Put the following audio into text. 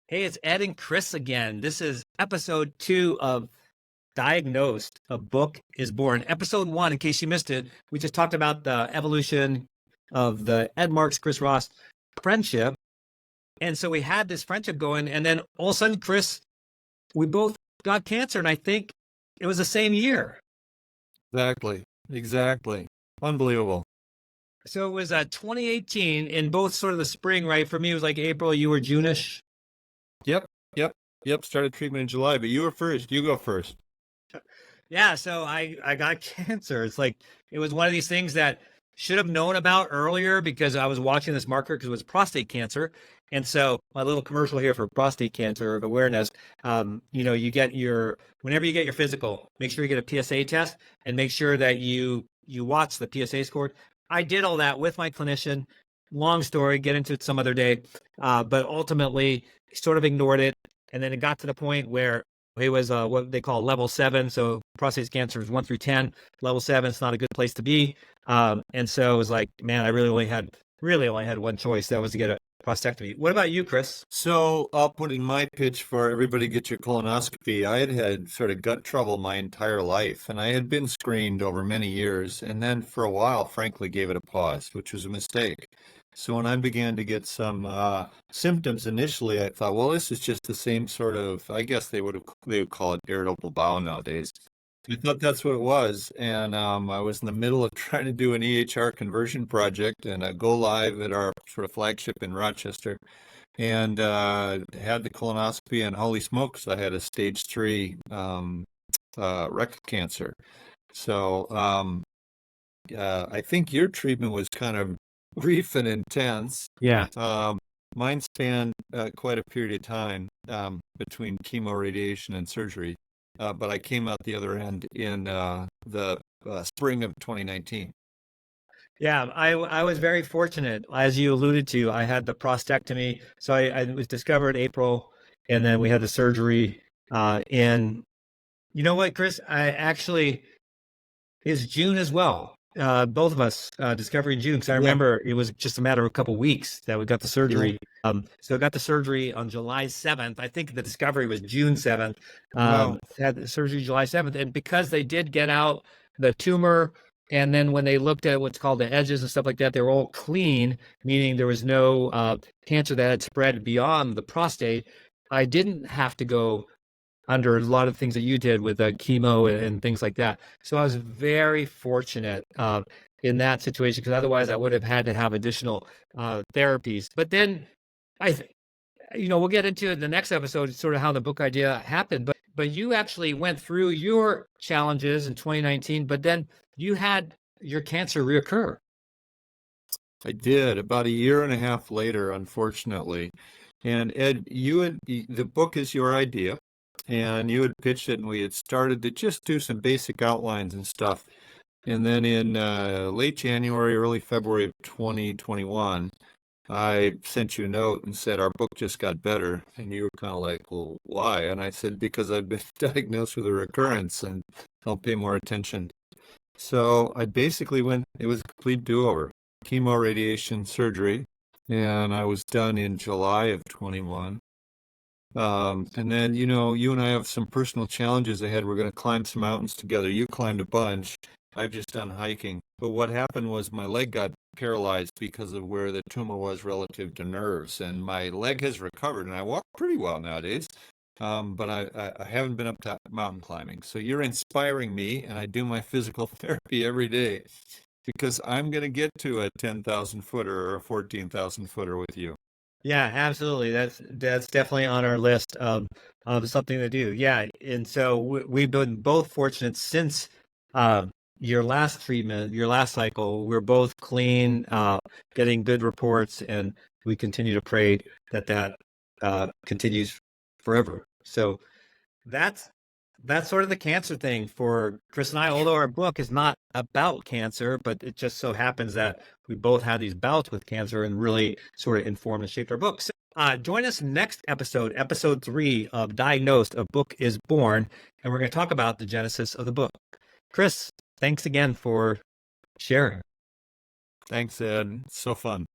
Hey, it's Ed and Chris again. This is episode 2 of Diagnosed, A Book is Born. Episode 1, in case you missed it, we just talked about the evolution of the Ed Marx, Chris Ross friendship. And so we had this friendship going, and then all of a sudden, Chris, we both got cancer, and I think it was the same year. Exactly. Unbelievable. So it was 2018 in both sort of the spring, right? For me, it was like April, you were June-ish. Yep. Started treatment in July, but you were first. You go first. Yeah, so I got cancer. It's like it was one of these things that should have known about earlier because I was watching this marker because it was prostate cancer. And so my little commercial here for prostate cancer awareness, you get whenever you get your physical, make sure you get a PSA test and make sure that you watch the PSA score. I did all that with my clinician. Long story, get into it some other day. But ultimately sort of ignored it. And then it got to the point where it was what they call level 7. So prostate cancer is 1 through 10. Level 7 is not a good place to be. And so it was like, man, I really only had one choice. That was to get a prostatectomy. What about you, Chris? So I'll put in my pitch for everybody get your colonoscopy. I had sort of gut trouble my entire life, and I had been screened over many years, and then for a while, frankly, gave it a pause, which was a mistake. So when I began to get some symptoms initially, I thought, well, this is just the same sort of, I guess they would call it irritable bowel nowadays. I thought that's what it was, and I was in the middle of trying to do an EHR conversion project and go live at our sort of flagship in Rochester, and had the colonoscopy, and holy smokes, I had a stage 3 rectal cancer. So I think your treatment was kind of brief and intense. Yeah. Mine spanned quite a period of time between chemo, radiation, and surgery. But I came out the other end in the spring of 2019. Yeah, I was very fortunate. As you alluded to, I had the prostatectomy. So I was discovered April, and then we had the surgery in, you know what, Chris? It's June as well. Both of us discovered in June because I remember it was just a matter of a couple of weeks that we got the surgery. So I got the surgery on July 7th. I think the discovery was June 7th. Wow. Had the surgery July 7th. And because they did get out the tumor, and then when they looked at what's called the edges and stuff like that, they were all clean, meaning there was no cancer that had spread beyond the prostate. I didn't have to go under a lot of things that you did with chemo and things like that. So I was very fortunate in that situation because otherwise I would have had to have additional therapies. But then we'll get into the next episode, sort of how the book idea happened. But you actually went through your challenges in 2019, but then you had your cancer reoccur. I did about a year and a half later, unfortunately. And Ed, the book is your idea. And you had pitched it, and we had started to just do some basic outlines and stuff. And then in late January, early February of 2021, I sent you a note and said, our book just got better. And you were kind of like, well, why? And I said, because I've been diagnosed with a recurrence and I'll pay more attention. So I basically it was a complete do-over, chemo, radiation, surgery. And I was done in July of 21. And then, you and I have some personal challenges ahead. We're going to climb some mountains together. You climbed a bunch. I've just done hiking. But what happened was my leg got paralyzed because of where the tumor was relative to nerves. And my leg has recovered, and I walk pretty well nowadays. But I haven't been up to mountain climbing. So you're inspiring me, and I do my physical therapy every day because I'm going to get to a 10,000 footer or a 14,000 footer with you. Yeah, absolutely. That's definitely on our list of something to do. Yeah, and so we've been both fortunate since your last treatment, your last cycle. We're both clean, getting good reports, and we continue to pray that continues forever. So that's sort of the cancer thing for Chris and I, although our book is not about cancer, but it just so happens that we both had these bouts with cancer and really sort of informed and shaped our book. So, join us next episode 3 of Diagnosed, A Book is Born, and we're going to talk about the genesis of the book. Chris, thanks again for sharing. Thanks, Ed. So fun.